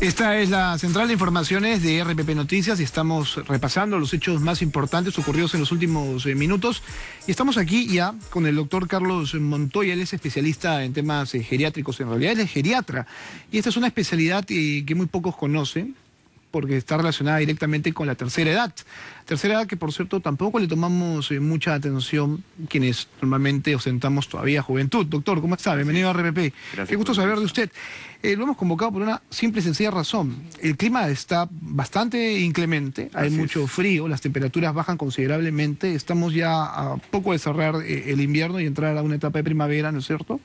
Esta es la central de informaciones de RPP Noticias y estamos repasando los hechos más importantes ocurridos en los últimos minutos. Y estamos aquí ya con el doctor Carlos Montoya. Él es especialista en temas geriátricos, en realidad él es geriatra. Y esta es una especialidad que muy pocos conocen, porque está relacionada directamente con la tercera edad. Tercera edad que, por cierto, tampoco le tomamos mucha atención quienes normalmente ostentamos todavía juventud. Doctor, ¿cómo está? Bienvenido a RPP. Gracias. Qué gusto saber de usted. Lo hemos convocado por una simple y sencilla razón. El clima está bastante inclemente, hay mucho frío, las temperaturas bajan considerablemente, estamos ya a poco de cerrar el invierno y entrar a una etapa de primavera, ¿no es cierto?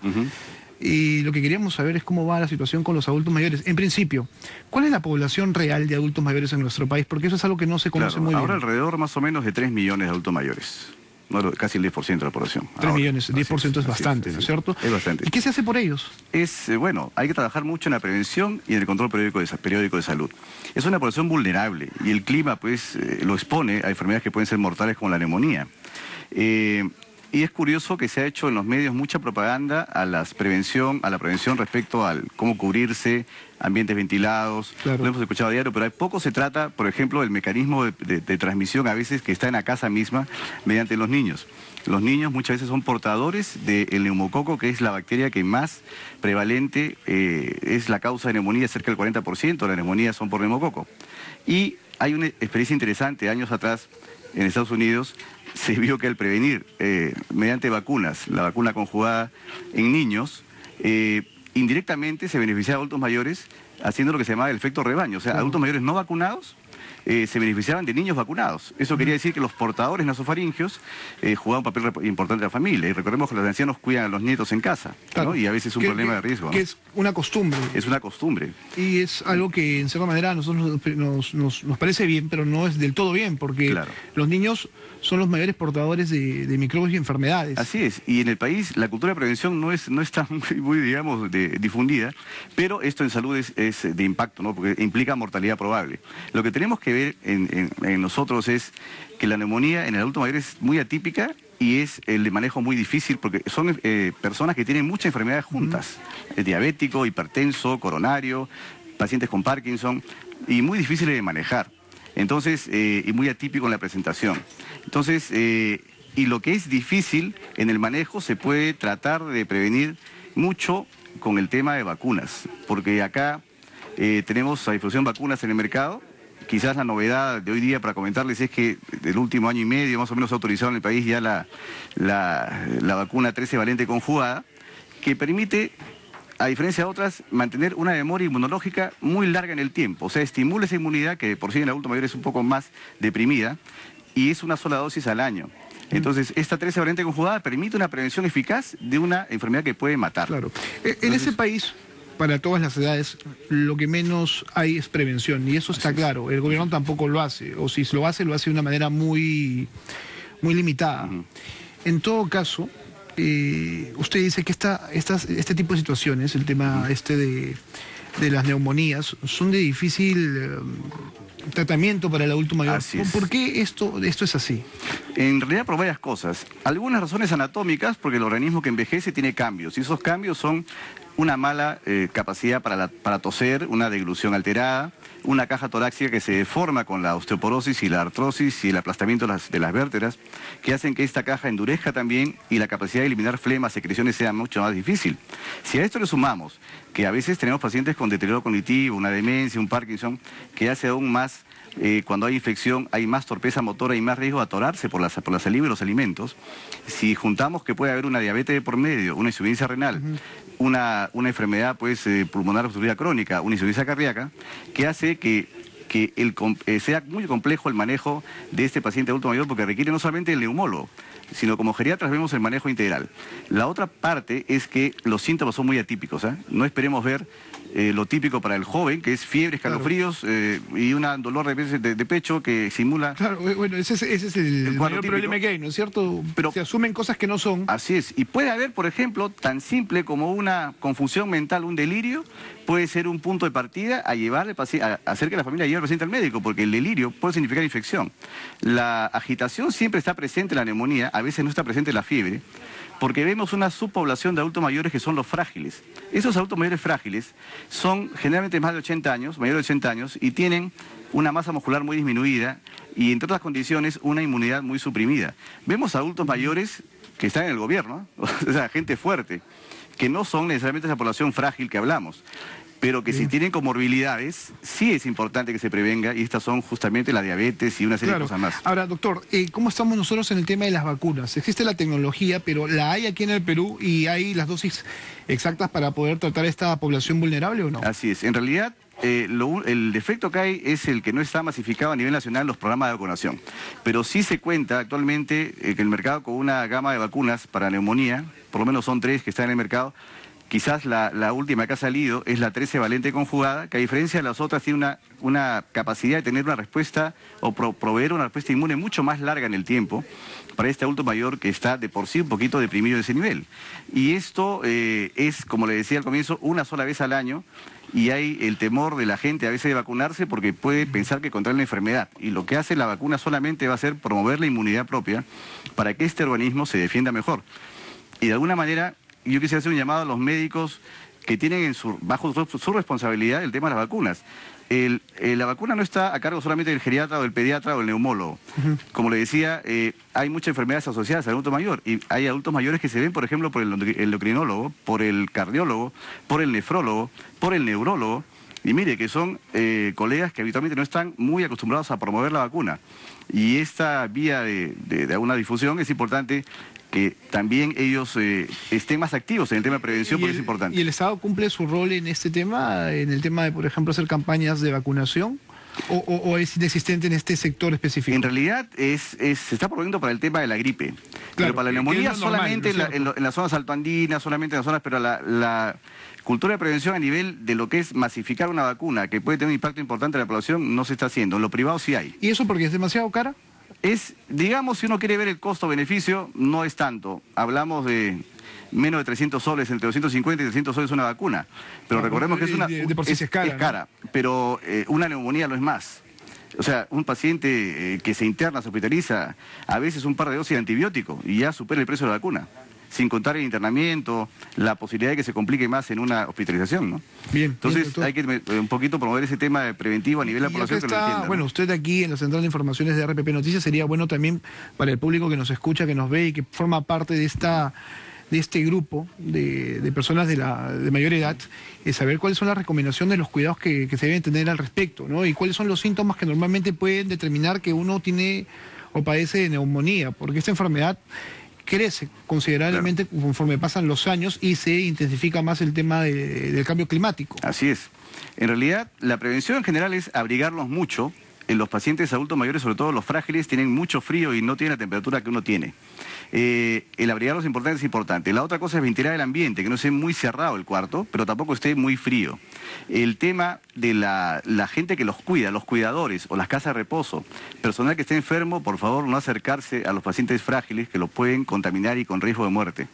Y lo que queríamos saber es cómo va la situación con los adultos mayores. En principio, ¿cuál es la población real de adultos mayores en nuestro país? Porque eso es algo que no se conoce muy bien. Ahora alrededor más o menos de 3 millones de adultos mayores. No, casi el 10% de la población. 3 millones, 10% es bastante, ¿no es cierto? Es bastante. ¿Y qué se hace por ellos? Bueno, hay que trabajar mucho en la prevención y en el control periódico de salud. Es una población vulnerable y el clima pues lo expone a enfermedades que pueden ser mortales como la neumonía. Y es curioso que se ha hecho en los medios mucha propaganda a la prevención respecto al cómo cubrirse, ambientes ventilados, Claro. Lo hemos escuchado a diario, pero poco se trata, por ejemplo, del mecanismo de transmisión a veces que está en la casa misma mediante los niños. Los niños muchas veces son portadores del neumococo, que es la bacteria que más prevalente es la causa de neumonía, cerca del 40% de las neumonías son por neumococo. Y hay una experiencia interesante, años atrás, en Estados Unidos, se vio que al prevenir mediante vacunas, la vacuna conjugada en niños, indirectamente se beneficiaba a adultos mayores haciendo lo que se llamaba el efecto rebaño. O sea, adultos mayores no vacunados se beneficiaban de niños vacunados. Eso quería decir que los portadores nasofaringios jugaban un papel importante en la familia. Y recordemos que los ancianos cuidan a los nietos en casa, Claro. ¿no? Y a veces es un problema de riesgo, ¿no? Que es una costumbre. Es una costumbre. Y es algo que en cierta manera a nosotros nos parece bien, pero no es del todo bien, porque Claro. los niños son los mayores portadores de microbios y enfermedades. Así es, y en el país la cultura de prevención no está muy digamos, difundida, pero esto en salud es de impacto, ¿no? Porque implica mortalidad probable. Lo que tenemos que ver en nosotros es que la neumonía en el adulto mayor es muy atípica y es el de manejo muy difícil porque son personas que tienen muchas enfermedades juntas, diabético, hipertenso, coronario, pacientes con Parkinson, y muy difíciles de manejar. Entonces, y muy atípico en la presentación. Entonces, y lo que es difícil en el manejo se puede tratar de prevenir mucho con el tema de vacunas, porque acá tenemos a disposición vacunas en el mercado. Quizás la novedad de hoy día para comentarles es que del último año y medio más o menos se ha autorizado en el país ya la vacuna 13 valente conjugada, que permite, a diferencia de otras, mantener una memoria inmunológica muy larga en el tiempo. O sea, estimula esa inmunidad que por sí en el adulto mayor es un poco más deprimida y es una sola dosis al año. Entonces, esta 13 valente conjugada permite una prevención eficaz de una enfermedad que puede matar. Claro. En ese país, para todas las edades, lo que menos hay es prevención, y eso está claro. El gobierno tampoco lo hace, o si lo hace de una manera muy limitada. En todo caso, usted dice que este tipo de situaciones, el tema de las neumonías, son de difícil tratamiento para el adulto mayor. Así es. ¿Por qué esto es así? En realidad por varias cosas. Algunas razones anatómicas, porque el organismo que envejece tiene cambios, y esos cambios son una mala capacidad para toser, una deglución alterada, una caja torácica que se deforma con la osteoporosis y la artrosis y el aplastamiento de las vértebras, que hacen que esta caja endurezca también y la capacidad de eliminar flemas, secreciones sea mucho más difícil. Si a esto le sumamos que a veces tenemos pacientes con deterioro cognitivo, una demencia, un Parkinson, que hace aún más, cuando hay infección hay más torpeza motora y más riesgo de atorarse por la saliva y los alimentos. Si juntamos que puede haber una diabetes de por medio, una insuficiencia renal, una enfermedad pues, pulmonar obstructiva crónica, una insuficiencia cardíaca, que hace que sea muy complejo el manejo de este paciente adulto mayor porque requiere no solamente el neumólogo, sino como geriatras vemos el manejo integral. La otra parte es que los síntomas son muy atípicos, ¿eh? No esperemos ver lo típico para el joven, que es fiebre, escalofríos, y un dolor de pecho que simula... Claro, bueno, ese es el mayor problema que hay, ¿no es cierto? Pero se asumen cosas que no son. Así es, y puede haber, por ejemplo, tan simple como una confusión mental, un delirio, puede ser un punto de partida a llevar al paciente, a hacer que la familia lleve al paciente al médico, porque el delirio puede significar infección. La agitación siempre está presente en la neumonía, a veces no está presente la fiebre, porque vemos una subpoblación de adultos mayores que son los frágiles. Esos adultos mayores frágiles son generalmente más de 80 años, mayores de 80 años, y tienen una masa muscular muy disminuida y, entre otras condiciones, una inmunidad muy suprimida. Vemos adultos mayores que están en el gobierno, o sea, gente fuerte, que no son necesariamente esa población frágil que hablamos, pero que si tienen comorbilidades, sí es importante que se prevenga, y estas son justamente la diabetes y una serie de cosas más. Ahora, doctor, ¿cómo estamos nosotros en el tema de las vacunas? Existe la tecnología, pero ¿la hay aquí en el Perú y hay las dosis exactas para poder tratar a esta población vulnerable o no? Así es. En realidad, el defecto que hay es el que no está masificado a nivel nacional los programas de vacunación. Pero sí se cuenta actualmente que el mercado con una gama de vacunas para neumonía, por lo menos son 3 que están en el mercado. Quizás la última que ha salido es la 13 valente conjugada, que a diferencia de las otras tiene una capacidad de tener una respuesta o proveer una respuesta inmune mucho más larga en el tiempo para este adulto mayor que está de por sí un poquito deprimido de ese nivel. Y esto es, como le decía al comienzo, una sola vez al año, y hay el temor de la gente a veces de vacunarse porque puede pensar que contrae la enfermedad. Y lo que hace la vacuna solamente va a ser promover la inmunidad propia para que este organismo se defienda mejor. Y de alguna manera, yo quisiera hacer un llamado a los médicos que tienen bajo su responsabilidad el tema de las vacunas. La vacuna no está a cargo solamente del geriatra o del pediatra o del neumólogo. Como le decía, hay muchas enfermedades asociadas al adulto mayor, y hay adultos mayores que se ven, por ejemplo, por el endocrinólogo, por el cardiólogo, por el nefrólogo, por el neurólogo, y mire que son colegas que habitualmente no están muy acostumbrados a promover la vacuna. Y esta vía de alguna difusión es importante que también ellos estén más activos en el tema de prevención, porque es importante. ¿Y el Estado cumple su rol en este tema, en el tema de, por ejemplo, hacer campañas de vacunación? ¿O es inexistente en este sector específico? En realidad se está promoviendo para el tema de la gripe. Claro, pero para la neumonía solamente en las zonas altoandinas, solamente en las zonas, pero la cultura de prevención a nivel de lo que es masificar una vacuna que puede tener un impacto importante en la población no se está haciendo. En lo privado sí hay. ¿Y eso porque es demasiado cara? Digamos, si uno quiere ver el costo-beneficio, no es tanto. Hablamos de menos de 300 soles, entre 250 y 300 soles una vacuna. Pero recordemos que es cara. Es cara, ¿no? Pero una neumonía lo es más. O sea, un paciente que se interna, se hospitaliza, a veces un par de dosis de antibiótico y ya supera el precio de la vacuna, sin contar el internamiento, la posibilidad de que se complique más en una hospitalización, ¿no? Bien. Entonces bien, hay que un poquito promover ese tema preventivo a nivel de la población que lo entienda, ¿no? Bueno, usted aquí en la Central de Informaciones de RPP Noticias, sería bueno también para el público que nos escucha, que nos ve y que forma parte de este grupo de personas de mayor edad, saber cuáles son las recomendaciones de los cuidados que se deben tener al respecto, ¿no? Y cuáles son los síntomas que normalmente pueden determinar que uno tiene o padece de neumonía, porque esta enfermedad crece considerablemente conforme pasan los años y se intensifica más el tema del cambio climático. Así es. En realidad, la prevención en general es abrigarlos mucho. En los pacientes adultos mayores, sobre todo los frágiles, tienen mucho frío y no tienen la temperatura que uno tiene. El abrigarlos es importante. La otra cosa es ventilar el ambiente, que no esté muy cerrado el cuarto, pero tampoco esté muy frío. El tema de la gente que los cuida, los cuidadores o las casas de reposo, personal que esté enfermo, por favor no acercarse a los pacientes frágiles que los pueden contaminar y con riesgo de muerte.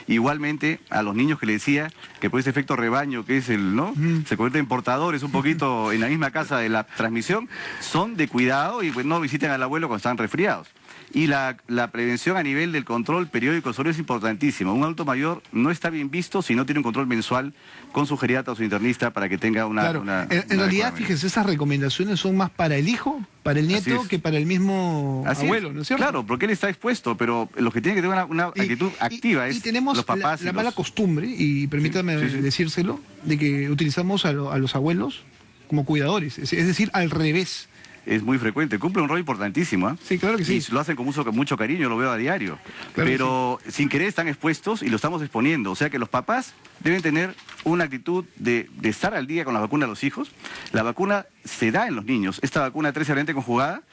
Igualmente a los niños que le decía que por ese efecto rebaño que es se convierten en portadores un poquito en la misma casa de la transmisión, son de cuidado y pues no visiten al abuelo cuando están resfriados. Y la prevención a nivel del control periódico sobre es importantísimo. Un adulto mayor no está bien visto si no tiene un control mensual con su geriatra o su internista para que tenga una... Claro, en realidad, fíjese, esas recomendaciones son más para el hijo, para el nieto, que para el mismo abuelo, ¿no es cierto? Claro, porque él está expuesto, pero los que tienen que tener una actitud activa es los papás. La mala costumbre, y permítame decírselo, de que utilizamos a los abuelos como cuidadores, es decir, al revés. Es muy frecuente, cumple un rol importantísimo, ¿eh? Sí, claro que sí. Y lo hacen con mucho cariño, lo veo a diario. Claro, pero sin querer están expuestos y lo estamos exponiendo. O sea que los papás deben tener una actitud de estar al día con la vacuna de los hijos. La vacuna se da en los niños. Esta vacuna 13 valente conjugada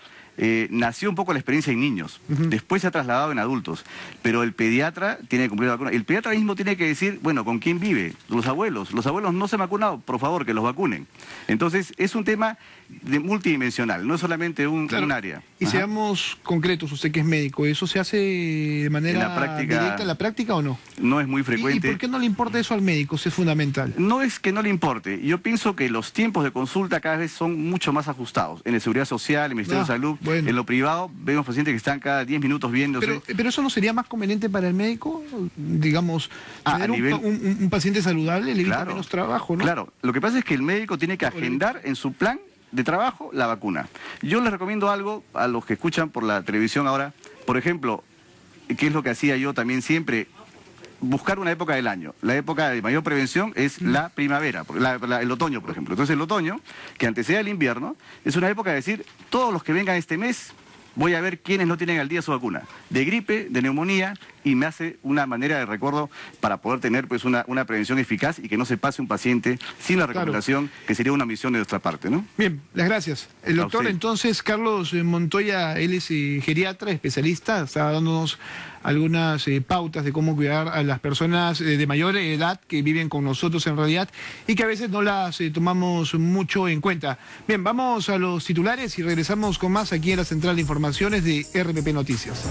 nació un poco la experiencia en niños, después se ha trasladado en adultos, pero el pediatra tiene que cumplir la vacuna. El pediatra mismo tiene que decir, bueno, ¿con quién vive? Los abuelos no se han vacunado, por favor, que los vacunen. Entonces, es un tema multidimensional, no es solamente un área. Y Ajá. seamos concretos, usted que es médico, ¿eso se hace de manera En la práctica, directa en la práctica o no? No es muy ¿Y frecuente. por qué no le importa eso al médico? Si es fundamental. No es que no le importe, yo pienso que los tiempos de consulta cada vez son mucho más ajustados. En la Seguridad Social, en el Ministerio de Salud, bueno. en lo privado, vemos pacientes que están cada 10 minutos viéndose. Pero eso no sería más conveniente para el médico, digamos, tener un paciente saludable le evita menos trabajo, ¿no? Claro, lo que pasa es que el médico tiene que agendar en su plan de trabajo la vacuna. Yo les recomiendo algo a los que escuchan por la televisión ahora, por ejemplo, que es lo que hacía yo también siempre, buscar una época del año. La época de mayor prevención es la primavera, el otoño, por ejemplo. Entonces el otoño, que antecede al invierno, es una época de decir, todos los que vengan este mes, voy a ver quiénes no tienen al día su vacuna, de gripe, de neumonía, y me hace una manera de recuerdo para poder tener pues una prevención eficaz y que no se pase un paciente sin la recomendación, que sería una misión de nuestra parte, ¿no? Bien, las gracias. El doctor entonces Carlos Montoya, él es geriatra, especialista, está dándonos algunas pautas de cómo cuidar a las personas de mayor edad que viven con nosotros en realidad y que a veces no las tomamos mucho en cuenta. Bien, vamos a los titulares y regresamos con más aquí en la Central de Informaciones de RPP Noticias.